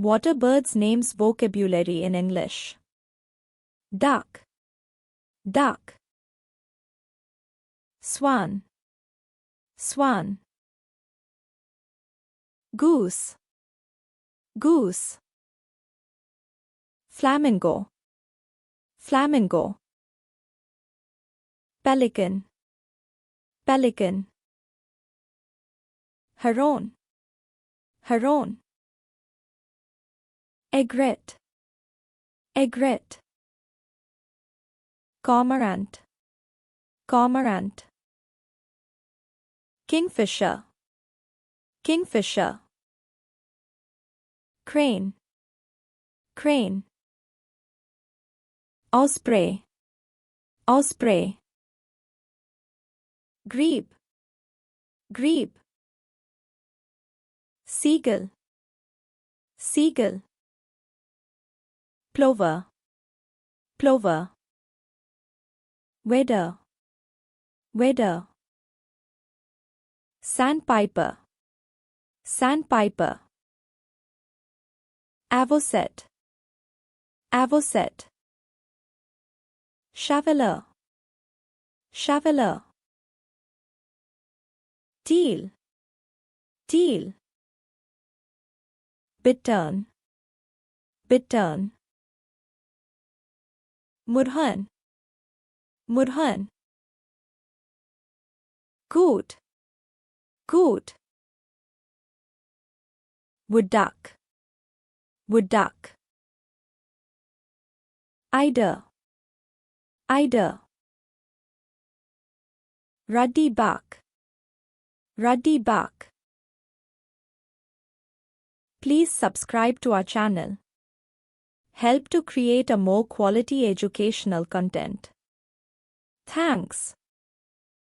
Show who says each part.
Speaker 1: What are birds' names vocabulary in English? Duck, duck. Swan, swan. Goose, goose. Flamingo, flamingo. Pelican, pelican. Heron, heron. Egret, egret. Cormorant, cormorant. Kingfisher, kingfisher. Crane, crane. Osprey, osprey. Grebe, grebe. Seagull, seagull. Plover, plover. Wadder, wadder. Sandpiper, sandpiper. Avocet, avocet. Shoveler, shoveler. Teal, teal. Bittern, bittern. Murhan, murhan. Coot, coot. Wood duck, wood duck. Eider, eider. Ruddy buck, ruddy buck. Please subscribe to our channel. Help to create a more quality educational content. Thanks.